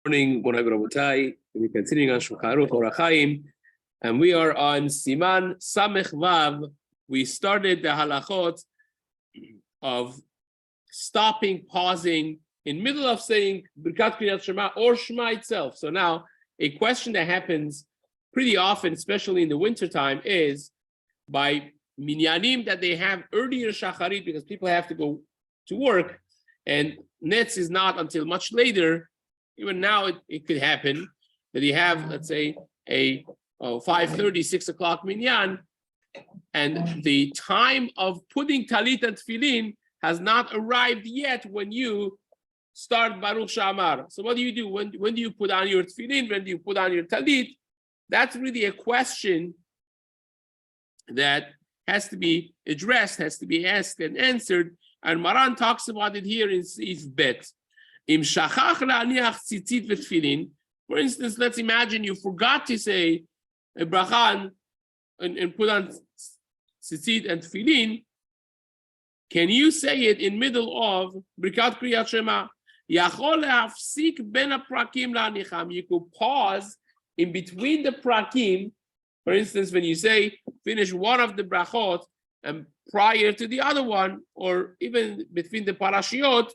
Morning, Rabotai. We're continuing on Shulchan Aruch Orach Chaim, and we are on Siman Samech Vav. We started the halachot of stopping, pausing in middle of saying Birkat Kriyat Shema or Shema itself. So now, a question that happens pretty often, especially in the wintertime, is by minyanim that they have earlier shacharit because people have to go to work, and Netz is not until much later. Even now, it could happen that you have, let's say, a 5:30, 6 o'clock minyan, and the time of putting talit and tefillin has not arrived yet when you start Baruch Shamar. So what do you do? When do you put on your tefillin? When do you put on your talit? That's really a question that has to be addressed, has to be asked and answered. And Maran talks about it here in Seif Bet. For instance, let's imagine you forgot to say a bracha and put on tzitzit and tefillin. Can you say it in middle of Birkat Kriyat Shema? You could pause in between the prakim. For instance, when you say finish one of the brachot and prior to the other one, or even between the parashiot,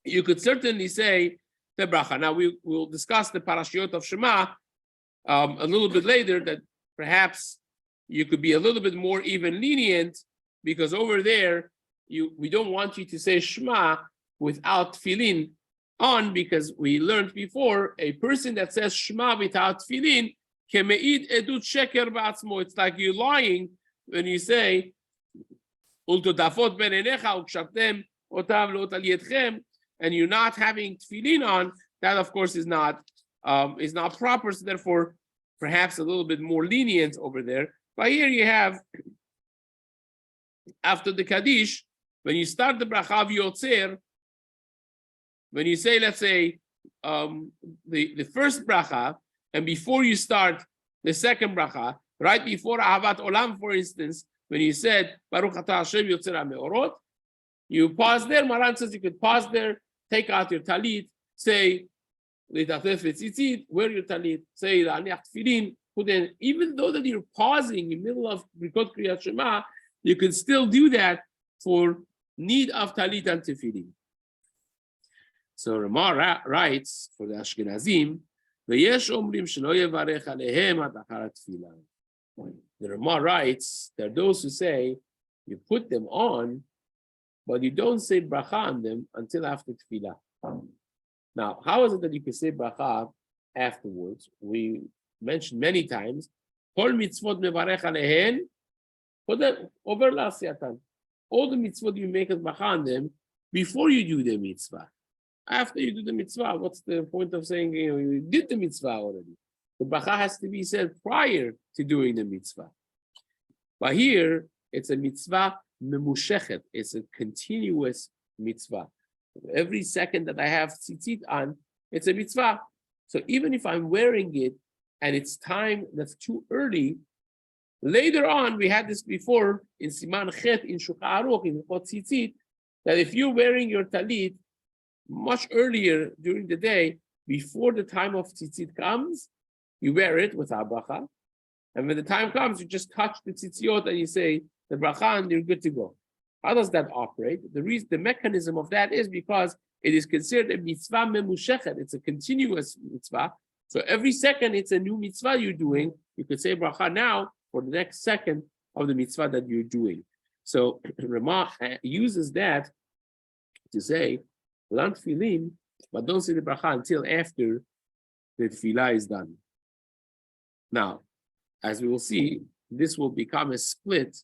you could certainly say the bracha. Now we will discuss the parashiot of Shema a little bit later, that perhaps you could be a little bit more even lenient, because over there we don't want you to say Shema without tefillin on, because we learned before a person that says Shema without tefillin kemeid edut sheker ba'atzmo. It's like you're lying when you say ultodafot ben enecha ukshavtem otav lot al yedchem, and you're not having tefillin on. That, of course, is not proper. So therefore, perhaps a little bit more lenient over there. But here you have, after the Kaddish, when you start the bracha v'yotzer, when you say, let's say, the first bracha, and before you start the second bracha, right before Ahavat Olam, for instance, when you said Baruch Atah Hashem Yotzer HaMeorot, you pause there. Maran says you could pause there, take out your talit, say L'tafef v'tzitzit, wear your talit, say L'aniach tefillin, put in. Even though that you're pausing in the middle of Birkat Kriyat Shema, you can still do that for need of talit and tefillin. So Ramah writes for the Ashkenazim, v'yesh omrim shelo yevarech alehem ad achar tefillah. The Ramah writes, there are those who say you put them on, but you don't say bracha on them until after tefillah. Now, how is it that you can say bracha afterwards? We mentioned many times, kol mitzvot mevarech alehen, over la'asiyatan. All the mitzvot you make as bracha on them before you do the mitzvah. After you do the mitzvah, what's the point of saying you did the mitzvah already? The bracha has to be said prior to doing the mitzvah. But here, it's a mitzvah memushechet. It's a continuous mitzvah. Every second that I have tzitzit on, it's a mitzvah. So even if I'm wearing it and it's time that's too early, later on, we had this before in Siman Chet in Shulchan Aruch in tzitzit, that if you're wearing your talit much earlier during the day, before the time of tzitzit comes, you wear it without bracha. And when the time comes, you just touch the tzitziot and you say the bracha and you're good to go. How does that operate? The mechanism of that is because it is considered a mitzvah memushechet. It's a continuous mitzvah. So every second it's a new mitzvah you're doing. You could say bracha now for the next second of the mitzvah that you're doing. So Ramah uses that to say, learn tefillin, but don't say the bracha until after the tefillah is done. Now, as we will see, this will become a split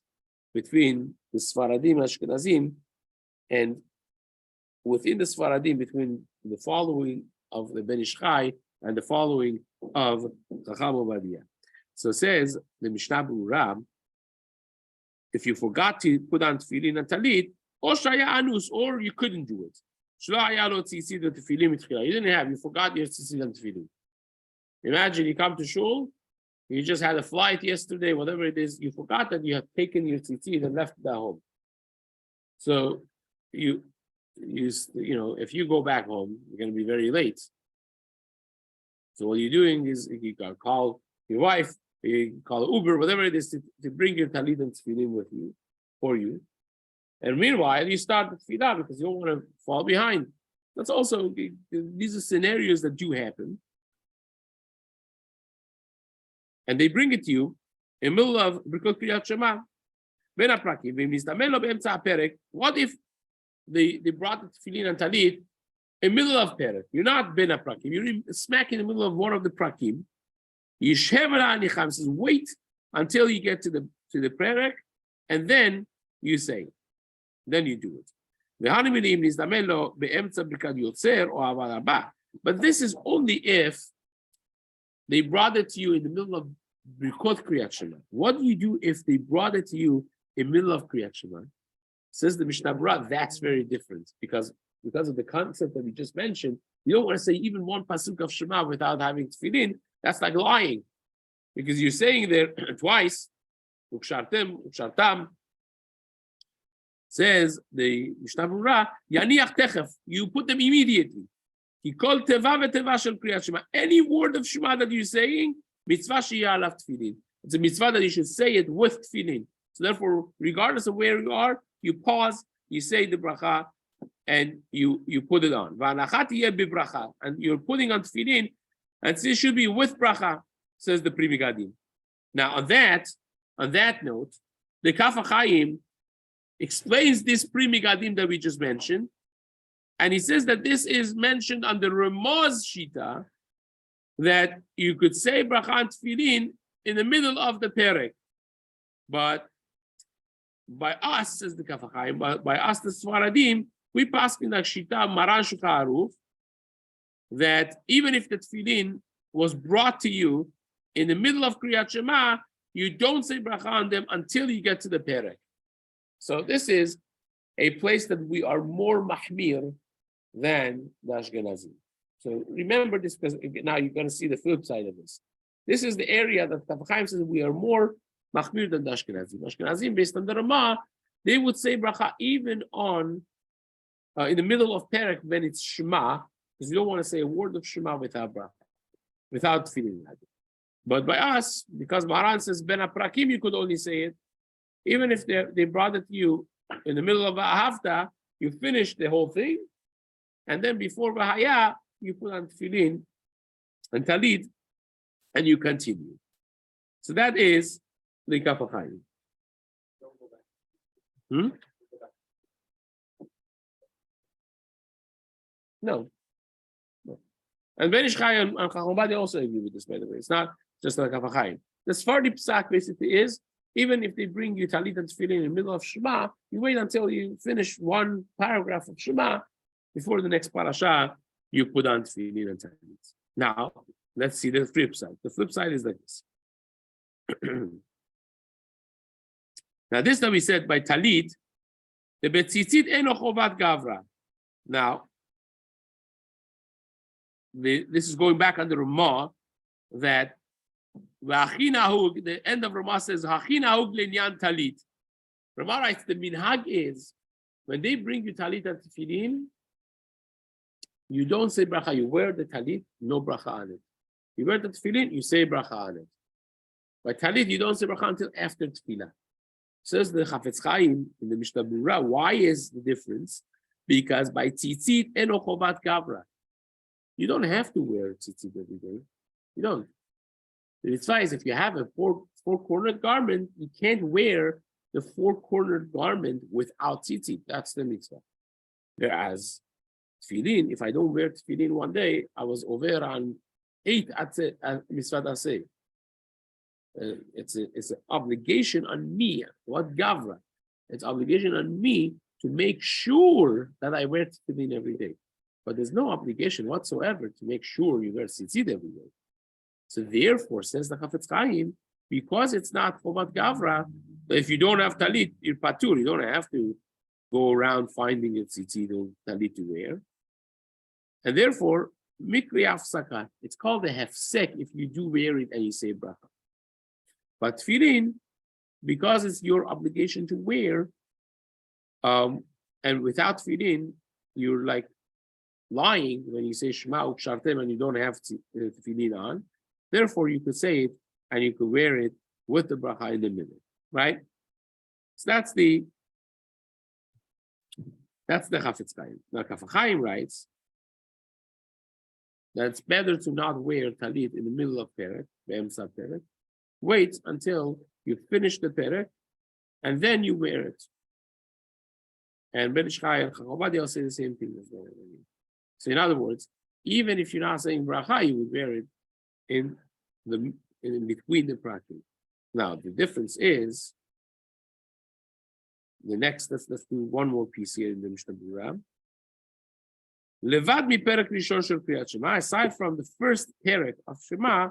between the Sfaradim and Ashkenazim, and within the Sfaradim, between the following of the Ben Ish Chai and the following of Chacham Obadiah. So it says the Mishna Berurah, if you forgot to put on tefillin and talit, or you couldn't do it. You didn't have, you forgot your tzitzit and tefillin. Imagine you come to shul, you just had a flight yesterday, whatever it is, you forgot that you had taken your tzitzit and left it at home. So you if you go back home, you're going to be very late. So what you're doing is you can call your wife, you call Uber, whatever it is, to bring your talit and tefillin with you, for you. And meanwhile, you start the tefillah because you don't want to fall behind. That's also, these are scenarios that do happen. And they bring it to you in the middle of Birkot Kriyat Shema. What if they brought the tefillin and talit in the middle of Perek? You're not ben prakim. You're smack in the middle of one of the prakim. Yishevara says, wait until you get to the Perek, and then you say, then you do it. But this is only if they brought it to you in the middle of Birkot Kriyat Shema. What do you do if they brought it to you in the middle of Kriyat Shema? Says the Mishna Berurah, that's very different because of the concept that we just mentioned. You don't want to say even one pasuk of Shema without having tefillin. That's like lying, because you're saying there twice. Ukshartam says the Mishna Berurah, Yaniach techef. You put them immediately. He called teva v'teva shel kriyat Shema. Any word of Shema that you're saying, mitzvah sheyeh alav tefillin. It's a mitzvah that you should say it with tefillin. So therefore, regardless of where you are, you pause, you say the bracha, and you put it on. And you're putting on tefillin, and it should be with bracha, says the Pri Megadim. Now, on that note, the Kaf HaChaim explains this Pri Megadim that we just mentioned, and he says that this is mentioned under Ramaz Shita, that you could say bracha and tefillin in the middle of the perek. But by us, says the Kaf HaChaim, by us the Sfaradim, we pass in the Shita Maran Shulchan Aruch that even if the tefillin was brought to you in the middle of Kriyat Shema, you don't say bracha on them until you get to the perek. So this is a place that we are more mahmir than the Ashkenazim. So remember this, because now you're going to see the flip side of this. This is the area that Kaf HaChaim says we are more mahmir than the Ashkenazim. Ashkenazim, based on the Ramah, they would say bracha even on in the middle of perek when it's Shema, because you don't want to say a word of Shema without bracha, without tefillin. But by us, because Maran says ben aprakim, you could only say it. Even if they brought it to you in the middle of a hafta, you finish the whole thing, and then before Bahaya, you put on tefillin and talit, and you continue. So that is the Kaf HaChaim. No. And Ben Ish Chai and Chacham Ovadia also agree with this, by the way. It's not just like Kaf HaChaim. The Sephardi Psak basically is, even if they bring you talit and tefillin in the middle of Shema, you wait until you finish one paragraph of Shema. Before the next parasha, you put on tefillin and talit. Now, let's see the flip side. The flip side is like this. Now, this that we said by talit, the betzitzit eno chovat gavra. Now, this is going back under Ramah, that the end of Ramah says, Hachinahug lenyan talit. Ramah writes, the minhag is, when they bring you talit and tefillin, you don't say bracha. You wear the talit, no bracha on it. You wear the tefillin, you say bracha on it. By talit, you don't say bracha until after tefillah. Says the Chafetz Chaim in the Mishna Berurah, why is the difference? Because by tzitzit eno chovat gavra. You don't have to wear tzitzit every day. You don't. The mitzvah is if you have a four-cornered garment, you can't wear the four-cornered garment without tzitzit. That's the mitzvah. Whereas tefillin, if I don't wear tefillin one day, I was over on 8 mitzvah aseh. It's an obligation on me. What gavra? It's obligation on me to make sure that I wear tefillin every day. But there's no obligation whatsoever to make sure you wear tzitzit every day. So therefore, says the Chafetz Chaim, because it's not chovat gavra, if you don't have talit, you're patur. You don't have to go around finding a tzitzit or talit to wear. And therefore, mikri afsaka, it's called a hefsek if you do wear it and you say bracha. But tefillin, because it's your obligation to wear, and without tefillin, you're like lying when you say Shema Ukshartem and you don't have tefillin on. Therefore, you could say it and you could wear it with the bracha in the middle, right? So that's the Chafetz Chaim. Now, Chafetz Chaim writes that it's better to not wear talit in the middle of Perek, Be'emsa Perek. Wait until you finish the Perek, and then you wear it. And Ben Ish Chai and Chachamadi will say the same thing as well. So in other words, even if you're not saying bracha, you would wear it in between the prakim. Now the difference is the next. Let's do one more piece here in the Mishna Berurah. Levad mi perek rishon shel Kriyat Shema. Aside from the first perek of Shema,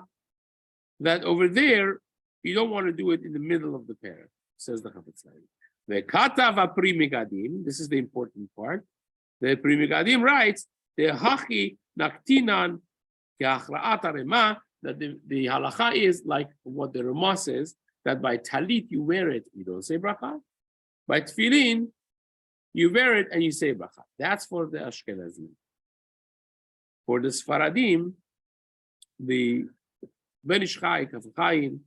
that over there you don't want to do it in the middle of the perek. Says the Chafetz Chaim. Ve'katav Pri Megadim. This is the important part. The Pri Megadim writes the hachi naktinan ke'achra'at harema, that the halacha is like what the Rama says, that by talit you wear it, you don't say bracha. By tefillin, you wear it and you say bracha. That's for the Ashkenazim. For the Sfaradim, the Ben Ish Chai, Chafetz Chaim,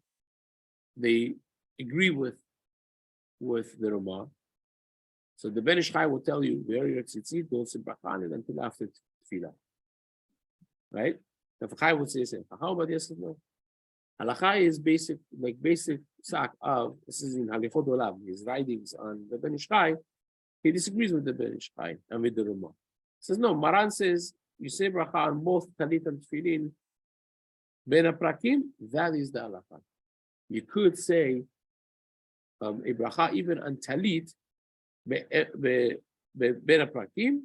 they agree with the Rama. So the Ben Ish Chai will tell you, wear your tzitzit, don't say bracha on it until after tefillah. Right? Chafetz Chaim would say, how about yes and no? Halacha is basic sack of, this is in Halichot Olam, his writings on the Ben Ish Chai. He disagrees with the Ben Ish Chai and with the Rama. He says, no, Maran says, you say bracha on both talit and tefillin, ben aprakim, that is the halacha. You could say a bracha even on talit, ben aprakim,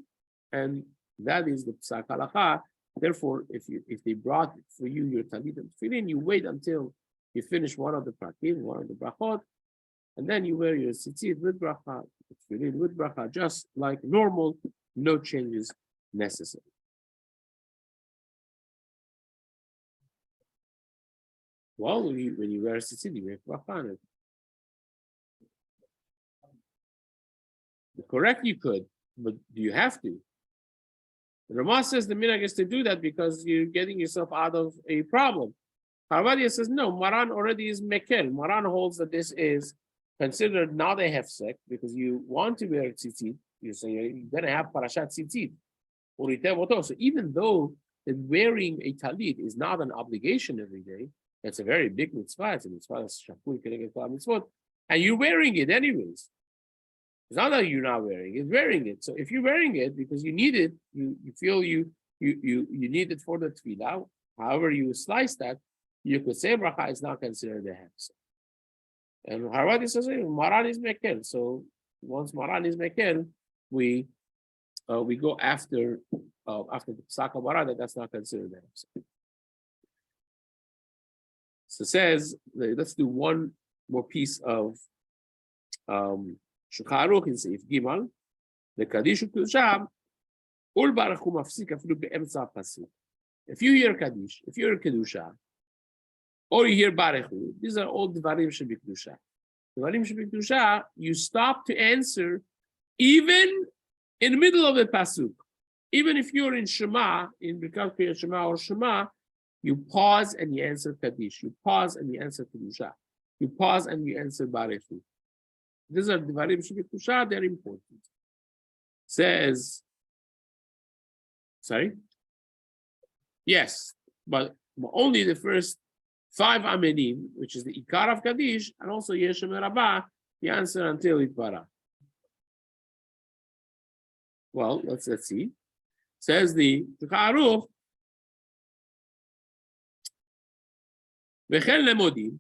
and that is the psak halacha. Therefore, if they brought for you your talit and tefillin, you wait until you finish one of the prakim, one of the brachot, and then you wear your tzitzit with bracha, tefillin with bracha, just like normal, no changes necessary. Well, when you wear a tzitzit, you wear bracha on it. Correct, you could, but do you have to? The Rama says the minhag is to do that because you're getting yourself out of a problem. Harvadia says no, Maran already is mekel. Maran holds that this is considered not a hefsek because you want to wear tzitzit. You're saying you're going to have parashat tzitzit. So even though that wearing a talit is not an obligation every day, it's a very big mitzvah. It's a mitzvah that's shakul keneged kol mitzvot, and you're wearing it anyways. It's not that you're not wearing it; wearing it. So if you're wearing it because you need it, you feel you need it for the tefillah. However you slice that, you could say bracha is not considered a hefsek. And Harvadi says Maran is mekel. So once Maran is mekel, we go after the psak Maran that's not considered a hefsek. So it says, let's do one more piece of Shulchan Aruch in Seif Gimal. The Kaddish Kedusha, Ul Baruch Hu Mafsik Afilu Be'emtza Pasuk. If you hear Kaddish, if you hear Kedusha, or you hear Baruch Hu, these are all Dvarim Shebi Kedusha. Dvarim Shebi Kedusha, you stop to answer even in the middle of the Pasuk. Even if you're in Shema, in Birkat Kriyat Shema or Shema, you pause and you answer Kaddish. You pause and you answer Kedusha. You pause and you answer Baruch Hu. These are Dvarim Shebi Kedusha, they're important. Says, sorry? Yes, but only the first 5 Amenim, which is the Ikar of Kaddish, and also Yeshem Rabbah, you answer until Itbarah. Well, let's see. Says the Shulchan Aruch, V'chen lemodim,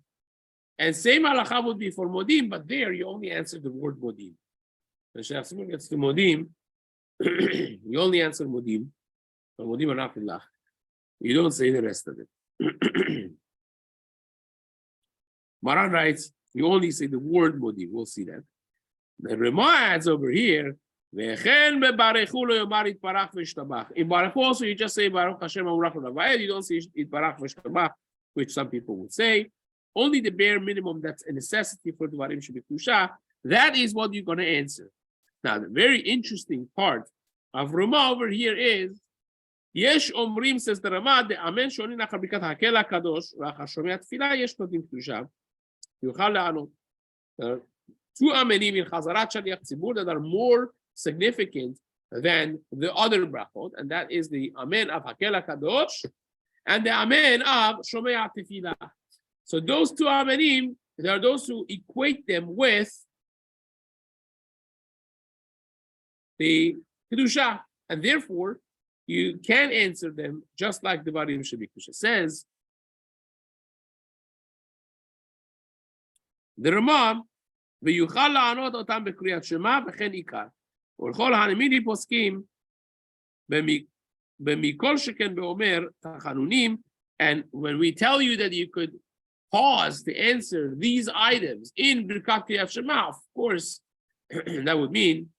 and same halacha would be for modim, but there you only answer the word modim. When Shach gets to modim, you only answer modim, but modim are not bilach. You don't say the rest of it. Maran writes, you only say the word modim. We'll see that. The Rama adds over here, V'chen bebarechu lo yomar itparach v'shtabach. In Baruch also, you just say Baruch Hashem Amurach Ravayel. You don't say itparach v'shtabach, which some people would say. Only the bare minimum that's a necessity for the Dvarim Shebi Kedusha, that is what you're going to answer. Now, the very interesting part of Rama over here is Yesh Omrim, says the Rama, the Amen Shonin Achar Birkat Hakel HaKadosh, V'achar Shomei Tefillah Yesh Notim Kedusha, Yuchal Le'anot. There are two Amenim in Chazarat Shaliach Tzibur that are more significant than the other brachot, and that is the Amen of Hakel HaKadosh and the Amen of Shomei Tefillah. So those two Amenim, there are those who equate them with the Kedusha, and therefore you can answer them just like the Varim Shebikusha says. The Rama, ויוכל לענות אותם בקריאת שמע וכן עיקר. ולכל הנמיני פוסקים במכל שכן באומר תחנונים, and when we tell you that you could pause to answer these items in Birkat Kriyat Shema, of course, that would mean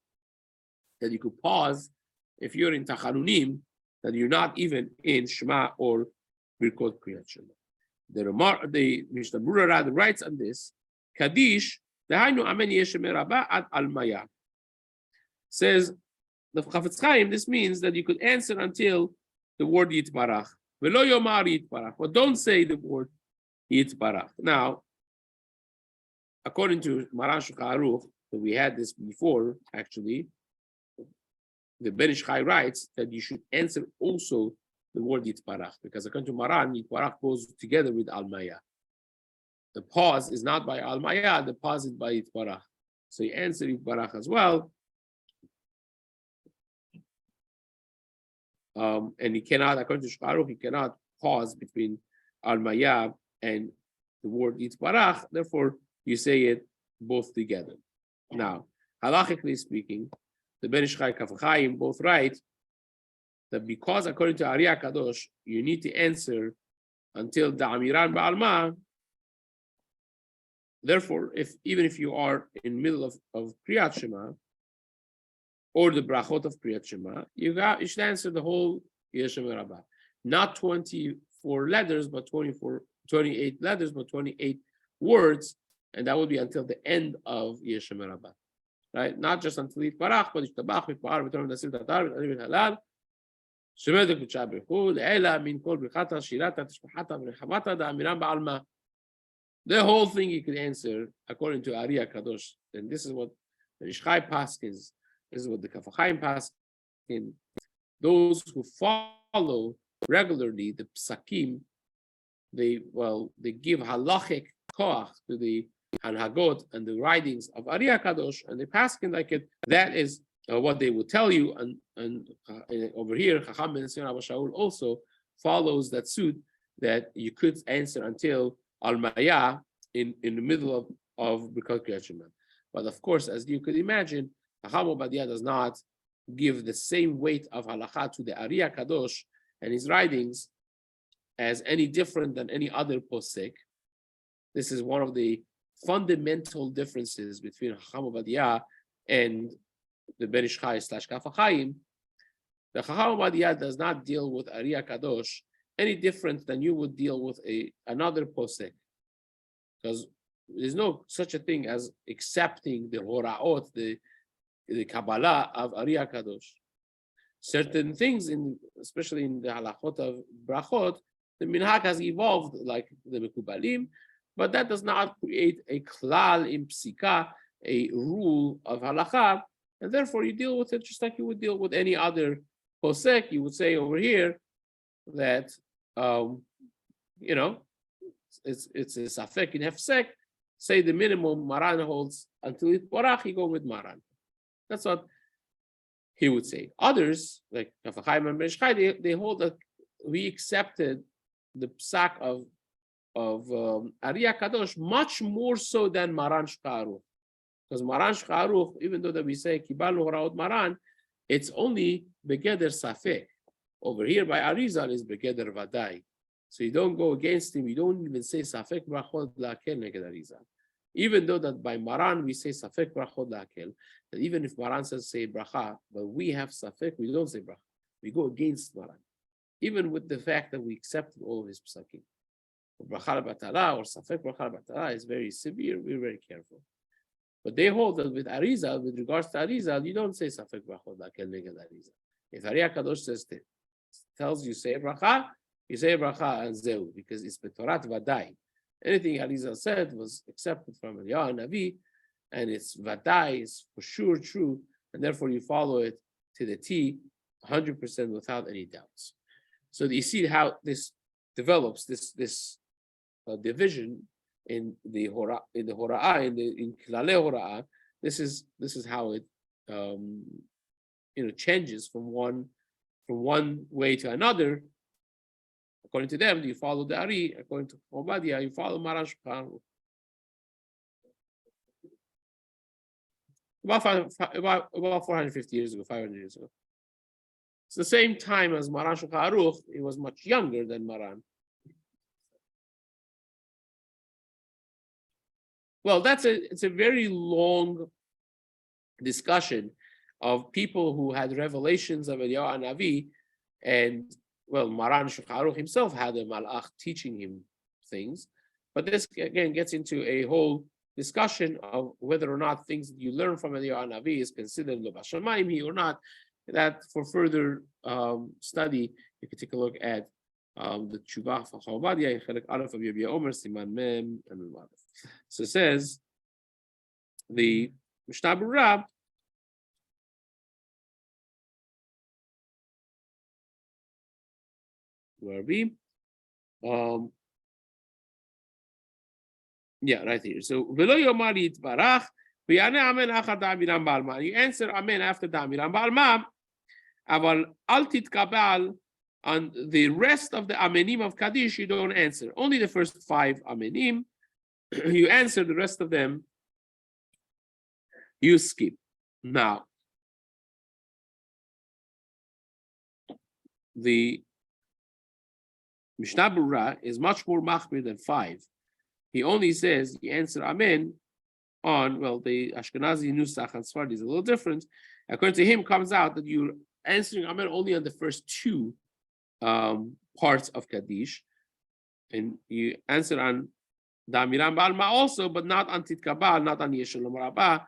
that you could pause if you're in Tachanunim, that you're not even in Shema or Birkot Kriyat Shema. The Mishna Berurah writes on this, Kaddish, Dehainu Amen Yeshem Rabba ad Almaya. Says the Chafetz Chaim, this means that you could answer until the word Yitbarach. Velo Yomar Yitbarach, but don't say the word Yitbarach. Now, according to Maran Shulchan Aruch, we had this before, actually, the Ben Ish Chai writes that you should answer also the word Yitbarach, because according to Maran, Yitbarach goes together with Almaya. The pause is not by Almaya, the pause is by Yitbarach. So you answer Yitbarach as well. And he cannot, according to Shulchan Aruch, he cannot pause between Almaya and the word Yitbarach. Therefore, you say it both together. Now, halachically speaking, the Ben Ish Chai Kaf Chaim both write that because according to Ari HaKadosh, you need to answer until the Amiran Ba'alma. Therefore, even if you are in the middle of Kriyat Shema or the brachot of Kriyat Shema, you should answer the whole Yeshem Rabbah. Not 24 letters, but 28 letters, but 28 words, and that would be until the end of Yeshem Rabbah. Right? Not just until Yitbarach, but Yishtabach, Yitbarach, V'torah Nasir Tatar, V'torah Halal, Shemedek B'Tshah B'Chul, Eila, Min Kol B'Chata, Shirata, Tishpachata, V'Rechamata, Da'amiram Ba'alma. The whole thing you could answer according to Ari HaKadosh. And this is what the Ish Chai paskins, this is what the Kaf Chaim paskin. Those who follow regularly the psakim, they give halachic koach to the Hanhagot and the writings of Ari HaKadosh, and they paskin like it. That is what they will tell you. And over here, Chacham Ben Sion Abba Shaul also follows that suit that you could answer until Almaya in the middle of Birkat Kriyat Shema. But of course, as you could imagine, Chacham Obadiah does not give the same weight of halacha to the Ari HaKadosh and his writings as any different than any other posek. This is one of the fundamental differences between Chacham Obadiah and the Ben Ish Chai / Kaf Chaim. The Chacham Obadiah does not deal with Ari HaKadosh any different than you would deal with another posek, because there's no such a thing as accepting the horaot, the Kabbalah of Ari HaKadosh. Certain things, especially in the halachot of brachot, the minhag has evolved like the Mekubalim, but that does not create a klal in psika, a rule of halacha, and therefore you deal with it just like you would deal with any other posek. You would say over here that it's a safek in hefsek. Say the minimum Maran holds until Yitbarach, you go with Maran. That's what he would say. Others, like Kaf Chaim and Ben Ish Chai, they hold that we accepted the psak of Ari HaKadosh much more so than Maran Shulchan Aruch. Because Maran Shulchan Aruch, even though that we say Kibalnu Horaot Maran, it's only Begeder Safek. Over here by Arizal is Begeder Vadai. So you don't go against him, you don't even say Safek Brachot La'akel Neged Arizal. Even though that by Maran we say Safek Brachot La'akel, that even if Maran says say Bracha, but we have Safek, we don't say Bracha. We go against Maran. Even with the fact that we accepted all of his Psakim. Bracha Batala or Safek Bracha Batala is very severe, we're very careful. But they hold that with Arizal, with regards to Arizal, you don't say Safek Brachot La'akel Neged Arizal. If Ari HaKadosh tells you say a bracha, you say a bracha and zeu, because it's betorat vadai. Anything Arizal said was accepted from Eliyahu Navi, and it's vadai, is for sure true, and therefore you follow it to the T, 100% without any doubts. So you see how this develops, this division in the hora'ah, in klalei hora'ah. This is how it changes from one way to another. According to them, you follow the Ari. According to Obadiah, you follow Maran Shulchan Aruch. About 450 years ago, 500 years ago. It's the same time as Maran Shulchan Aruch. He was much younger than Maran. Well, it's a very long discussion of people who had revelations of Eliyahu Navi, and well, Maran Shulchan Aruch himself had a malach teaching him things, but this again gets into a whole discussion of whether or not things that you learn from Eliyahu Navi is considered lo bashamayim or not. That for further study, you can take a look at the Tshuvah for Obadiah in Chelek Aleph of Yebiyah Omer Siman Mem and Mem Aleph. So it says the Mishna Berurah. Where are we? Yeah, right here. So Velo Yomar Yitbarach v'yaneh Amen achar da'amiram ba'alma. You answer Amen after da'amiram ba'alma. Aval al titkabal, on the rest of the amenim of Kaddish, you don't answer. Only the first 5 amenim, you answer. The rest of them, you skip. Now, the Mishna Berurah is much more machmir than 5. He only says you answer Amen on, well, the Ashkenazi Nusach and Sfardi is a little different. According to him, comes out that you're answering Amen only on the first 2 parts of Kaddish, and you answer on Da'amiram Ba'alma also, but not on Titkabal, not on Yeshalom Rabbah,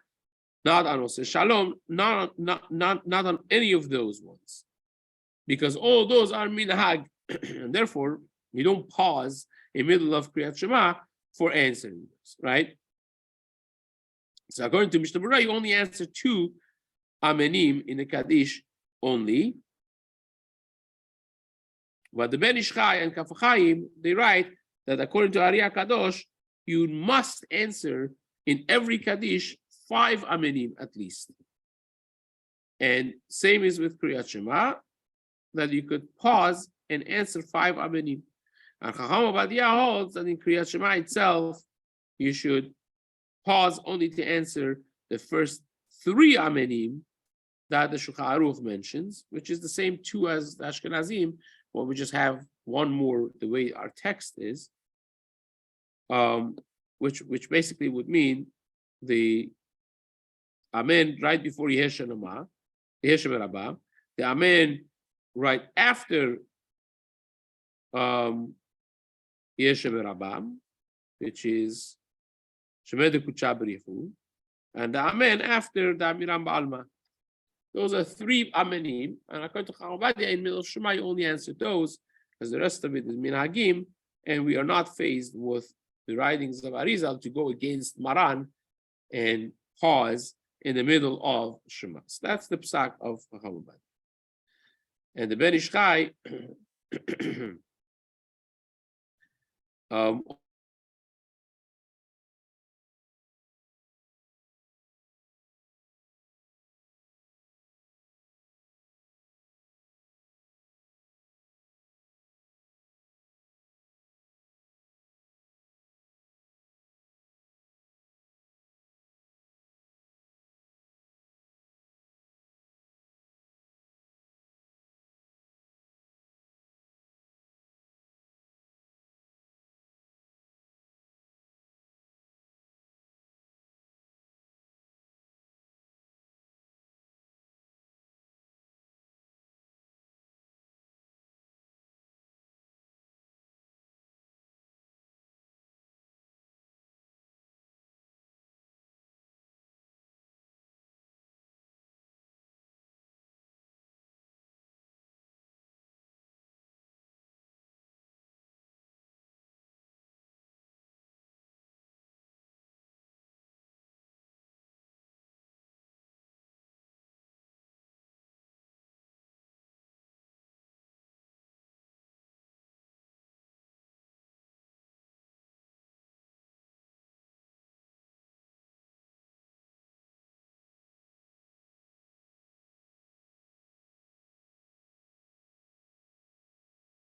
not on Oseh Shalom, not on any of those ones, because all those are minhag, and therefore you don't pause in the middle of Kriyat Shema for answering those, right? So according to Mishna Berurah, you only answer 2 amenim in the Kaddish only. But the Ben Ish Chai and Kaf Chaim, they write that according to Ari HaKadosh, you must answer in every Kaddish 5 amenim at least. And same is with Kriyat Shema, that you could pause and answer 5 amenim. And Chacham Obadiah holds that in Kriyat Shema itself, you should pause only to answer the first 3 amenim that the Shulchan Aruch mentions, which is the same 2 as the Ashkenazim. Well, we just have one more the way our text is, which basically would mean the Amen right before Yeshem Rabbah, the Amen right after Yeshem Rabbah, which is Shemed Kucha B'richu, and the Amen after the Amiram Ba'alma. Those are 3 amenim, and according to Obadiah in middle of Shema, you only answer those, because the rest of it is minhagim, and we are not faced with the writings of Arizal to go against Maran and pause in the middle of Shema. So that's the psak of Obadiah. And the Ben Ish Chai